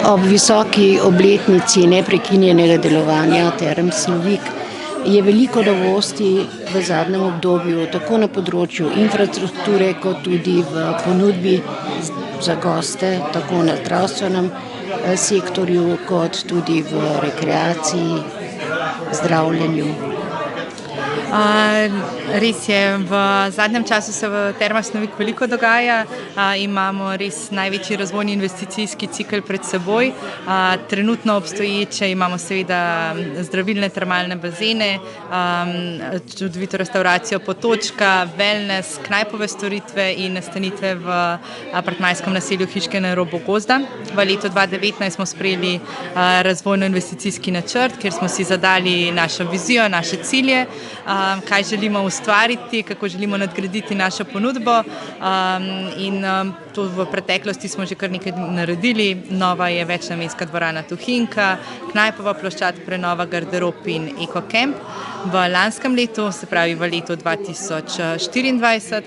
Ob visoki obletnici neprekinjenega delovanja Term Snovik je veliko novosti v zadnjem obdobju, tako na področju infrastrukture, kot tudi v ponudbi za goste, tako na zdravstvenem sektorju, kot tudi v rekreaciji, zdravljenju. Res je, v zadnjem času se v Termah Snovik veliko dogaja, imamo res največji razvojni investicijski cikel pred seboj. Trenutno obstoječe imamo seveda zdravilne termalne bazene, čudovito restauracijo Potočka, wellness, knajpove storitve in nastanitve v apartmajskem naselju Hiške na robu gozda. V letu 2019 smo sprejeli razvojno-investicijski načrt, kjer smo si zadali našo vizijo, naše cilje, kaj želimo ustvariti, kako želimo nadgraditi našo ponudbo, in to v preteklosti smo že kar nekaj naredili. Nova je večnamenska dvorana Tuhinka, knajpova ploščad, prenova garderob in EcoCamp. V lanskem letu, se pravi v letu 2024,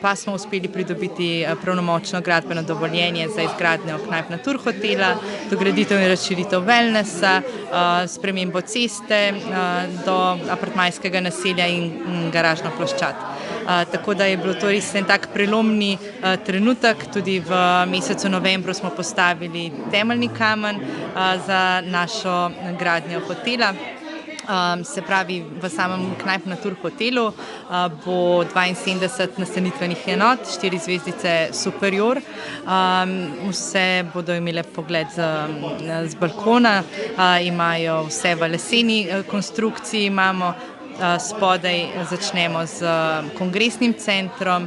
pa smo uspeli pridobiti pravnomočno gradbeno dovoljenje za izgradnjo Knajp Natur hotela, dograditev in razširitev wellnessa, spremembo ceste do apartmajskega naselja in garažno ploščad. Tako da je bilo to res en tak prelomni trenutek. Tudi v mesecu novembru smo postavili temeljni kamen za našo gradnjo hotela. Se pravi, v samem Knajp Natur hotelu bo 72 nastanitvenih enot, 4 zvezdice superior. Vse bodo imele pogled z balkona, imajo vse v leseni konstrukciji, imamo spodaj začnemo z kongresnim centrom,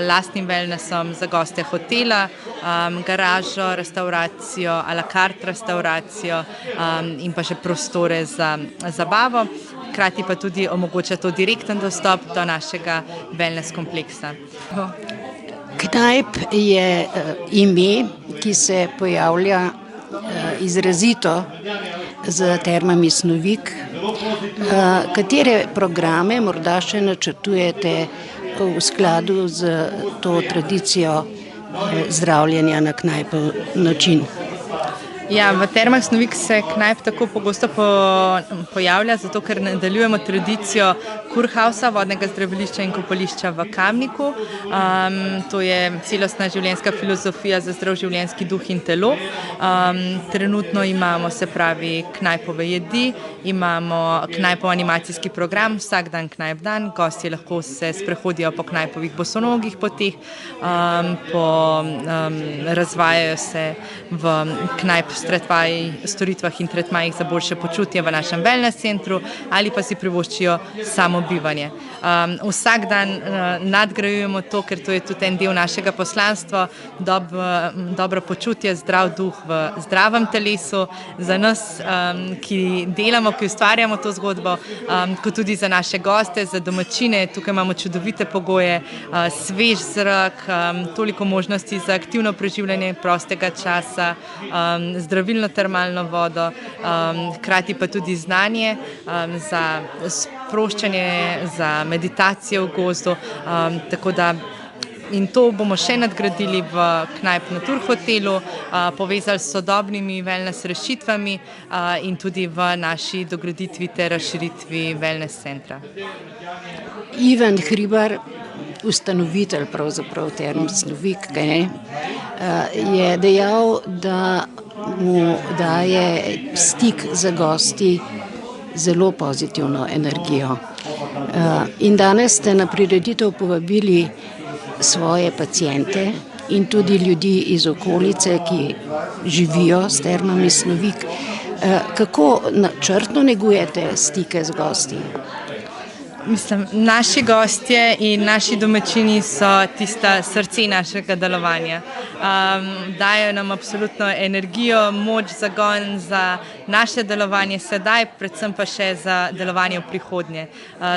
lastnim wellnessom za goste hotela, garažo, restauracijo, a la carte restauracijo in pa še prostore za zabavo. Hkrati pa tudi omogoča to direkten dostop do našega wellness kompleksa. Knajp je ime, ki se pojavlja izrazito z Termami Snovik. Katere programe morda še načrtujete v skladu z to tradicijo zdravljenja na knajpov način? Ja, v Termah Snovik se knajp tako pogosto pojavlja, zato ker nadaljujemo tradicijo kurhausa, vodnega zdravilišča in kopališča v Kamniku. To je celostna življenjska filozofija za zdrav življenjski duh in telo. Trenutno imamo, se pravi, knajpove jedi, imamo knajpov animacijski program, vsak dan knajp dan, gostje lahko se sprehodijo po knajpovih bosonogih poteh, razvajajo se v knajp storitvah in tretmajih za boljše počutje v našem wellness centru ali pa si privoščijo samobivanje. Vsak dan nadgrajujemo to, ker to je tudi en del našega poslanstva, dobro počutje, zdrav duh v zdravem telesu, za nas, ki delamo, ki ustvarjamo to zgodbo, kot tudi za naše goste, za domačine. Tukaj imamo čudovite pogoje, svež zrak, toliko možnosti za aktivno preživljanje prostega časa, zdravilno termalno vodo, hkrati pa tudi znanje za sproščanje, za meditacijo v gozdu, tako da in to bomo še nadgradili v Knajp Natur hotelu, povezali s sodobnimi wellness rešitvami in tudi v naši dograditvi ter razširitvi wellness centra. Ivan Hribar, ustanovitelj pravzaprav Term Snovik, je dejal, da mu daje stik z gosti zelo pozitivno energijo. In danes ste na prireditev povabili svoje paciente in tudi ljudi iz okolice, ki živijo s Termami Snovik. Kako načrtno negujete stike z gosti? Mislim, naši gostje in naši domačini so tista srce našega delovanja. Dajo nam absolutno energijo, moč, zagon za naše delovanje sedaj, predvsem pa še za delovanje v prihodnje.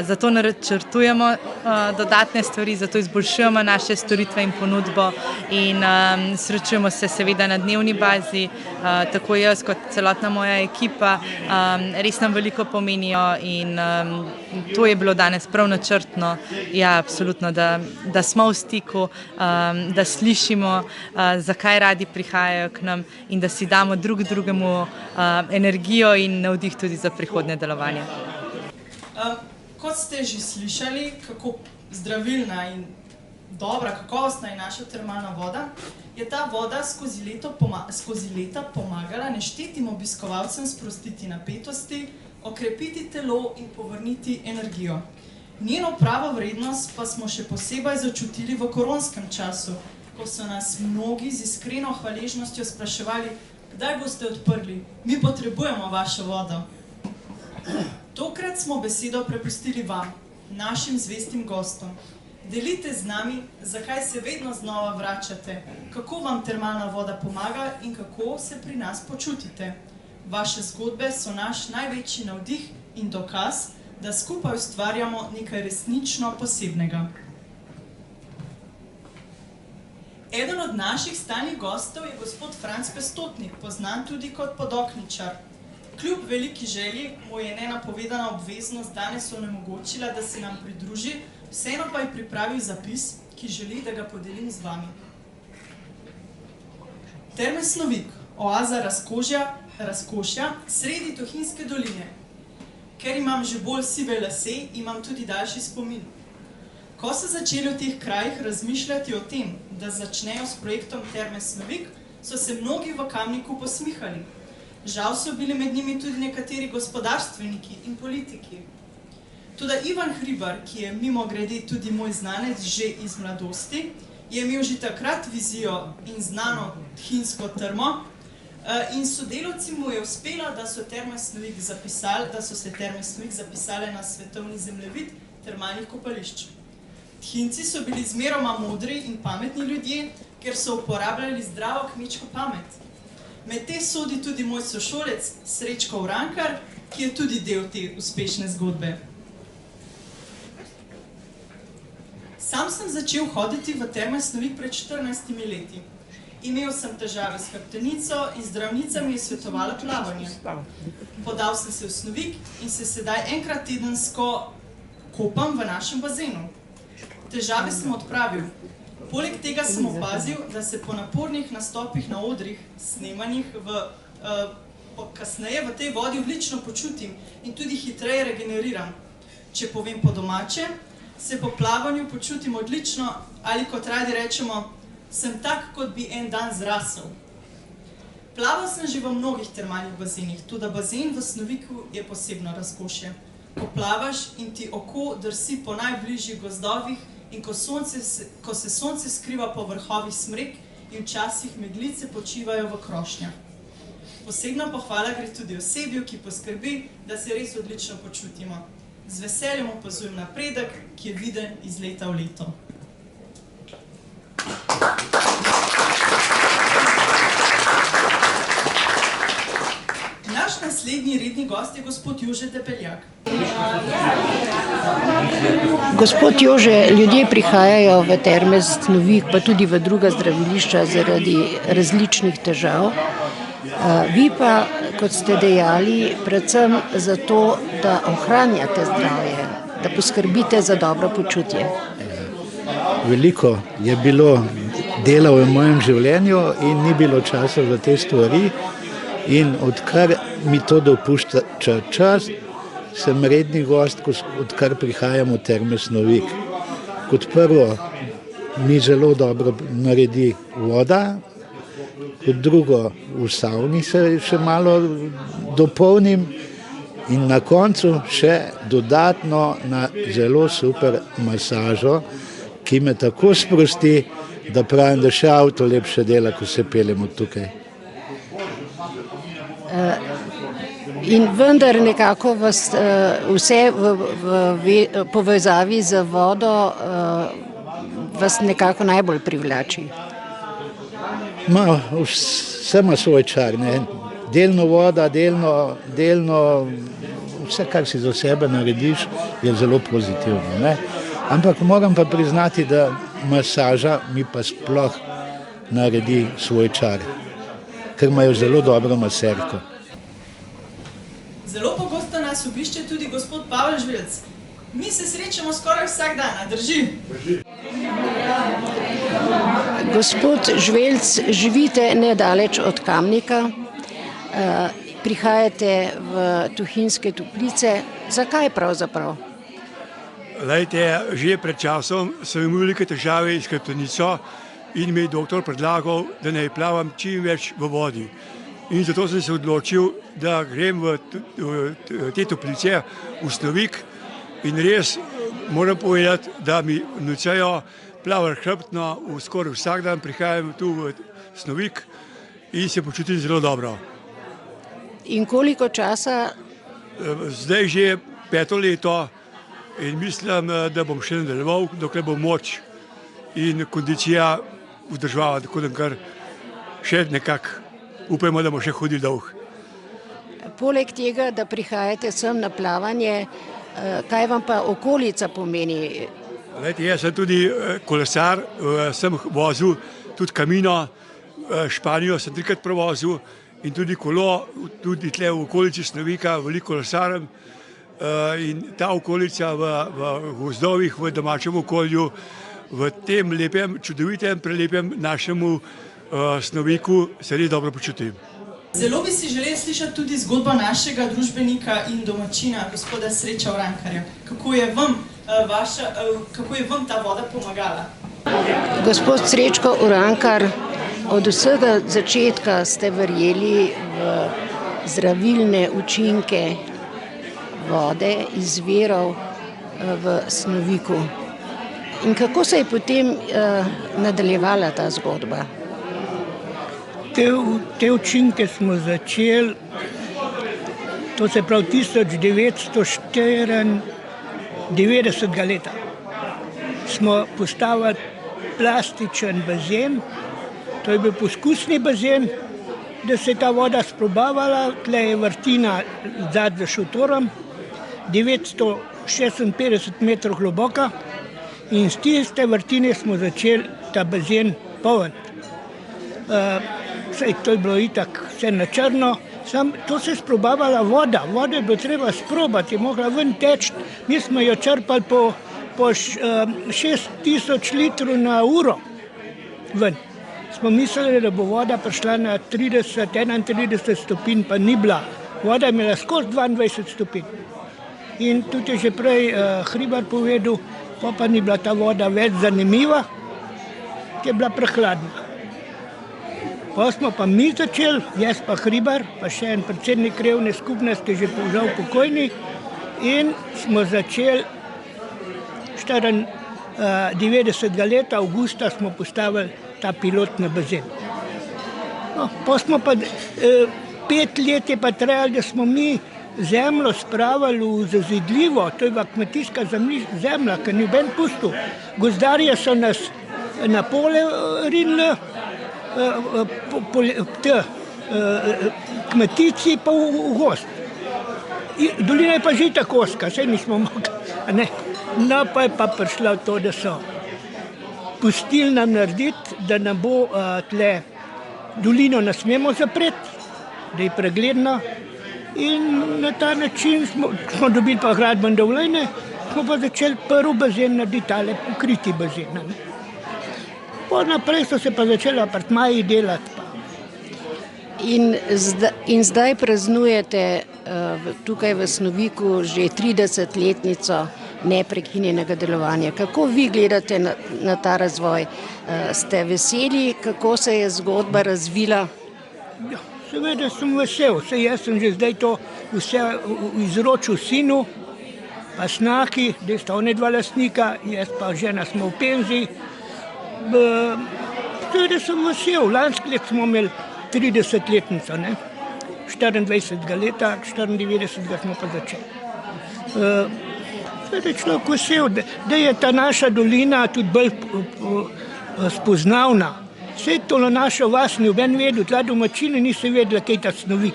Zato načrtujemo dodatne stvari, zato izboljšujemo naše storitve in ponudbo in srečujemo se seveda na dnevni bazi, tako jaz kot celotna moja ekipa. Res nam veliko pomenijo in to je bilo danes prav načrtno, ja, absolutno, da smo v stiku, da slišimo, zakaj radi prihajajo k nam in da si damo drug drugemu energijo in navdih tudi za prihodnje delovanje. Kot ste že slišali, kako zdravilna in dobra, kakovostna je naša termalna voda, je ta voda skozi leta pomagala neštetim obiskovalcem sprostiti napetosti, okrepiti telo in povrniti energijo. Njeno pravo vrednost pa smo še posebej začutili v koronskem času, ko so nas mnogi z iskreno hvaležnostjo spraševali, kdaj boste odprli, mi potrebujemo vašo vodo. Tokrat smo besedo prepustili vam, našim zvestim gostom. Delite z nami, zakaj se vedno znova vračate, kako vam termalna voda pomaga in kako se pri nas počutite. Vaše zgodbe so naš največji navdih in dokaz, da skupaj ustvarjamo nekaj resnično posebnega. Eden od naših stalnih gostov je gospod Franc Pestotnik, poznan tudi kot podokničar. Kljub veliki želji mu je nenapovedana obveznost danes onemogočila, da se nam pridruži, vseeno pa je pripravil zapis, ki želi, da ga podelim z vami. Terme Snovik, oaza razkošja sredi Tuhinjske doline. Ker imam že bolj sive lase, imam tudi daljši spomin. Ko so začeli v teh krajih razmišljati o tem, da začnejo s projektom Terme Snovik, so se mnogi v Kamniku posmihali. Žal so bili med njimi tudi nekateri gospodarstveniki in politiki. Toda Ivan Hribar, ki je mimogrede tudi moj znanec že iz mladosti, je imel že takrat vizijo in znano thinjsko trmo in sodelavci mu je uspelo, da so se Terme Snovik zapisale na svetovni zemljevid termalnih kopališč. Thinjci so bili zmeroma modri in pametni ljudje, ker so uporabljali zdravo kmečko pamet. Med te sodi tudi moj sošolec Srečko Urankar, ki je tudi del te uspešne zgodbe. Sam sem začel hoditi v Terme Snovik pred 14 leti. Imel sem težave s hrbtenico in zdravnica mi je svetovala plavanje. Podal sem se v Snovik in se sedaj enkrat tedensko kopam v našem bazenu. Težave sem odpravil. Poleg tega sem opazil, da se po napornih nastopih na odrih, snemanjih kasneje v tej vodi odlično počutim in tudi hitreje regeneriram. Če povem po domače, se po plavanju počutim odlično ali kot radi rečemo, sem tak, kot bi en dan zrasel. Plaval sem že v mnogih termalnih bazenih, tudi bazen v Snoviku je posebno razkošje. Ko plavaš in ti oko drsi po najbližjih gozdovih in ko se sonce skriva po vrhovih smrek in včasih meglice počivajo v krošnjah. Posebna pohvala gre tudi osebju, ki poskrbi, da se res odlično počutimo. Z veseljem opazujem napredek, ki je viden iz leta v leto. Naš naslednji redni gost je gospod Jože Debeljak. Gospod Jože, ljudje prihajajo v Terme Snovik, pa tudi v druga zdravilišča zaradi različnih težav. Vi pa, kot ste dejali, predvsem zato, da ohranjate zdravje, da poskrbite za dobro počutje. Veliko je bilo dela v mojem življenju in ni bilo časa za te stvari. In odkar mi to dopušča čas, sem redni gost, odkar prihajam v Terme Snovik. Kot prvo mi zelo dobro naredi voda, kot drugo v savni se še malo dopolnim in na koncu še dodatno na zelo super masažo, ki me tako sprosti, da pravim, da še avto lepše dela, ko se peljemo tukaj. In vendar nekako vas vse v povezavi z vodo vas nekako najbolj privlači. Vse ima svoj čar, ne? Delno voda, delno vse, kar si za sebe narediš, je zelo pozitivno, ne? Ampak moram pa priznati, da masaža mi pa sploh naredi svoj čar, ker imajo zelo dobro maserko. Zelo pogosto nas obišče tudi gospod Pavel Žvelc, Mi se srečamo skoraj vsak dan, a drži? Gospod Žvelc, živite nedaleč od Kamnika, prihajate v Tuhinjske Toplice. Zakaj pravzaprav? Lejte, že pred časom sem imel velike težave s hrbtenico in mi je doktor predlagal, da naj plavam čim več v vodi. In zato sem se odločil, da grem v te Toplice, v Snovik, in res moram povedati, da mi nucajo plavati hrbtno, skoraj vsak dan prihajam tu v Snovik in se počutim zelo dobro. In koliko časa? Zdaj že 5. leto in mislim, da bom še nadaljeval, dokler bom moč in kondicija vzdrževala, tako da kar še nekako upajmo, da bomo še hodili dolgo. Poleg tega, da prihajate sem na plavanje, kaj vam pa okolica pomeni? Lejte, jaz sem tudi kolesar, sem vozil tudi Camino, Španijo sem 3-krat prevozil in tudi kolo, tudi tle v okolici Snovika, veliko kolesarem. In ta okolica v gozdovih, v domačem okolju, v tem lepem, čudovitem, prelepem našemu Snoviku se res dobro počutim. Zelo bi si želeli slišati tudi zgodbo našega družbenika in domačina, gospoda Sreča Urankarja. Kako je vam ta voda pomagala? Gospod Srečko Urankar, od vsega začetka ste verjeli v zdravilne učinke vode, izvirov v Snoviku. In kako se je potem nadaljevala ta zgodba? Te učinke smo začeli, to se pravi 1994 leta. Smo postavili plastičen bazen, to je bil poskusni bazen, da se je ta voda sprobavala, tle je vrtina zadaj za šotorom, 956 metrov globoka in z tiste vrtine smo začeli ta bazen polniti. To je bilo itak vse na črno, to se je sprobavala voda, voda je bilo treba sprobati, je mogla ven teči, mi smo jo črpali po 6000 litrov na uro ven. Smo mislili, da bo voda prišla na 30-31 stopinj, pa ni bila. Voda je imela skozi 22 stopinj. In tudi je že prej Hribar povedal, pa ni bila ta voda več zanimiva, ki je bila prehladna. Pa smo pa mi začeli, jaz pa Hribar, pa še en predsednik krajevne skupnosti, že žal pokojni, in smo začeli 94. leta, avgusta smo postavili ta pilotni bazen. No, pa smo pa 5 let je pa trajalo, da smo mi zemljo spravili v zazidljivo, to je bila kmetijska zemlja, ki ni noben pustil. Gozdarje so nas na pole rinili, kmetici pa v gost. Dolina je pa že tako ozka, saj nismo mogli. No, pa je pa prišlo to, da so pustili nam narediti, da nam bo tle dolino ne smemo zapreti, da je pregledno. In na ta način smo dobili pa gradbeno dovoljenje, smo pa začeli prvi bazen narediti, tale pokriti bazen. Po naprej so se pa začeli apartmaji delati. In zdaj praznujete tukaj v Snoviku že 30-letnico neprekinjenega delovanja. Kako vi gledate na ta razvoj? Ste veseli, kako se je zgodba razvila? Ja, seveda sem vesel. Jaz sem že zdaj to vse izročil sinu, pa snaki, da sta oni 2 lastnika, jaz pa žena smo v penziji. Seveda sem vesel. Lanski let smo imeli 30-letnico, 24. leta, 94. smo pa začeli. Seveda je človek vesel, da je ta naša dolina tudi bolj spoznavna. Vse to našo vas ni noben vedel, tla domačini niso vedeli, kaj je ta Snovik.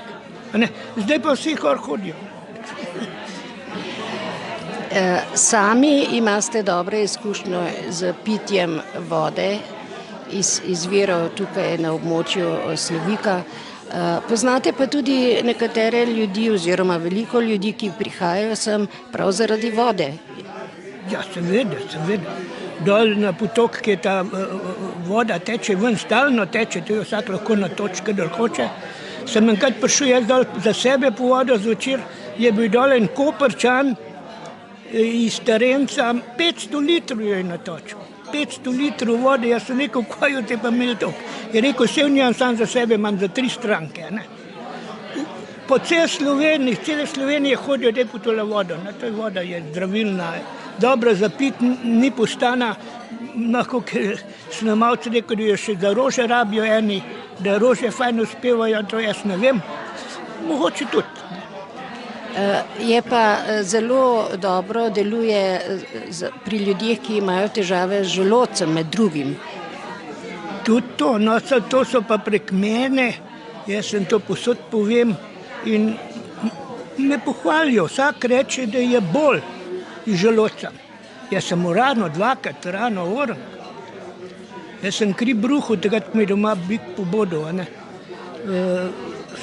Zdaj pa vsi kar hodijo. Sami imate dobre izkušnje z pitjem vode iz virov tukaj na območju Snovika. Poznate pa tudi nekatere ljudi oziroma veliko ljudi, ki prihajajo sem prav zaradi vode. Ja, seveda. Dol na potok, ki ta voda teče ven, stalno teče, to je vsak lahko na točke, dol hoče. Sem enkrat prišel jaz dol za sebe po vodo zvečer, je bil dol en Koprčan iz terenca, 500 litrov je natočil. 500 litrov vode, jaz sem rekel, kaj je te pa imel toliko? Je rekel, vse njim sam za sebe, imam za 3 stranke. Ne? Po cele Slovenije hodijo te po tole vodo. Ta voda je zdravilna, dobra za pit, ni postana. Lahko sem na malce rekel, da jo še za rože rabijo eni, da rože fajn uspevajo, to jaz ne vem. Mogoče tudi. Je pa zelo dobro deluje pri ljudeh, ki imajo težave z želodcem med drugim. Tudi to, no to so pa prek mene, jaz sem to posod povem in me pohvalijo, vsak reče, da je bolj iz želodca. Jaz sem rano 2krat rano vrn. Jaz sem kri bruhal, takrat mi doma bik pobodil,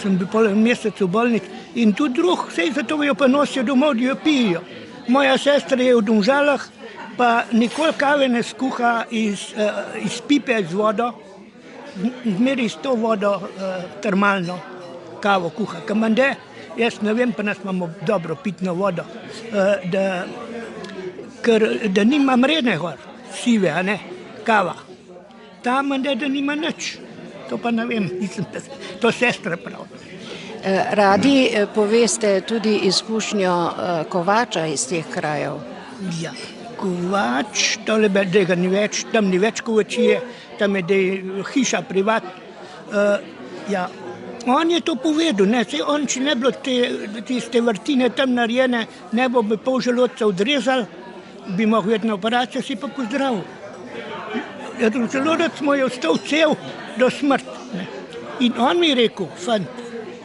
sem bil pol mesec v bolnici in tudi druh, sej zato jo pa nosijo domov, da jo pijo. Moja sestra je v Domžalah, pa nikoli kave ne skuha iz pipe z vodo, zmeri s to vodo termalno kavo kuha. Kamande, jaz ne vem, pa nas imamo dobro pitno vodo, da nima mrene gor, sive, kava. Tam da nima nič. To pa ne vem, mislim, to sestra pravi. Radi poveste tudi izkušnjo kovača iz teh krajev. Ja, kovač, tega ni več, tam ni več kovačije, tam je hiša privat. Ja, on je to povedal, on, če ne bilo tiste vrtine tam narejene, ne bi pol želodca odrezal, bi mogel iti na operacijo, si pa pozdravil. Želodec mu je ostal cel do smrti. In on mi je rekel, fant,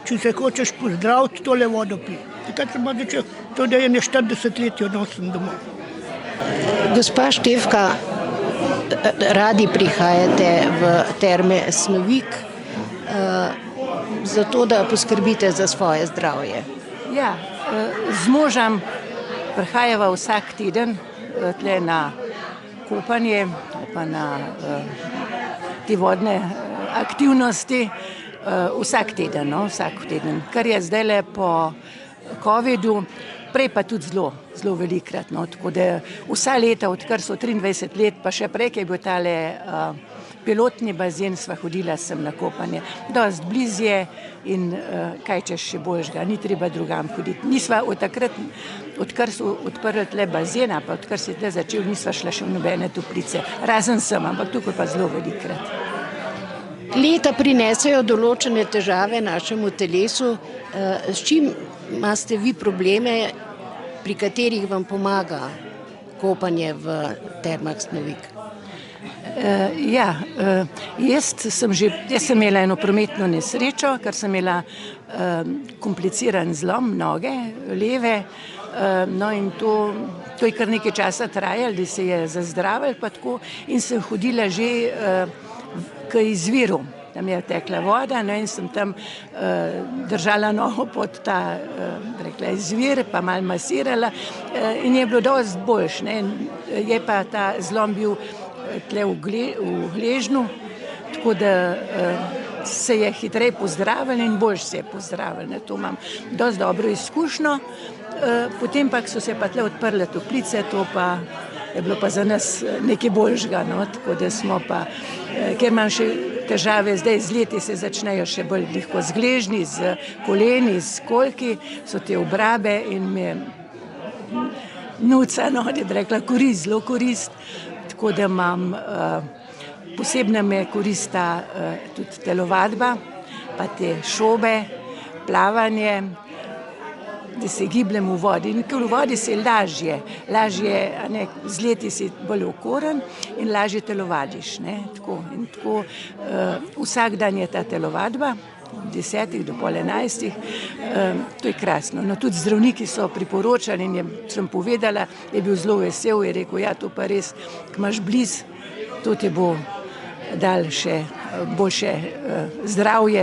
če se hočeš pozdraviti, tole vodo pi. Takrat sem pa začel, to da je 40 let jo nosim domov. Gospa Štefka, radi prihajate v Terme Snovik, zato da poskrbite za svoje zdravje. Ja, z možem prihajava vsak teden tle na kopanje, pa na te vodne aktivnosti, vsak teden, kar je zdajle po covidu, prej pa tudi zelo velikrat, tako da vsa leta, odkar so 23 let, pa še prej, ki je bil tale pilotni bazen, sva hodila sem na kopanje. Dost blizu je in kaj češ še boljšega, ni treba drugam hoditi. Nisva od takrat, odkar so odprli tle bazena, pa odkar se je tle začel, nisva šla še v nobene toplice. Razen sem, ampak tukaj pa zelo velikrat. Leta prinesejo določene težave našemu telesu. S čim imate vi probleme, pri katerih vam pomaga kopanje v Termah Snovik? Jaz sem imela eno prometno nesrečo, ker sem imela kompliciran zlom noge, leve, no in to je kar nekaj časa trajalo, da se je zazdravilo pa tako in sem hodila že k izviru. Tam je tekla voda, in sem tam držala nogo pod ta izvir, pa malo masirala in je bilo dosti boljše. Je pa ta zlom bil tle v gležnju, tako da se je hitreje pozdravil in boljše se je pozdravil. To imam dosti dobro izkušnjo. Potem pa so se pa tle odprle toplice, to pa je bilo pa za nas nekaj boljšega, tako da smo pa, ker imam še težave, zdaj z leti se začnejo še bolj lahko z gležnji, z koleni, z kolki, so te obrabe in me nuca, da je rekla, zelo korist, tako da imam, posebno me korista tudi telovadba, pa te šobe, plavanje, da se gibljem v vodi. In ker v vodi se lažje, z leti si bolj okoren in lažje telovadiš. In tako vsak dan je ta telovadba, od 10 do pol 11, to je krasno. No, tudi zdravniki so priporočali in sem povedala, je bil zelo vesel, je rekel, ja, to pa res, ko imaš blizu, to ti bo dal še boljše zdravje.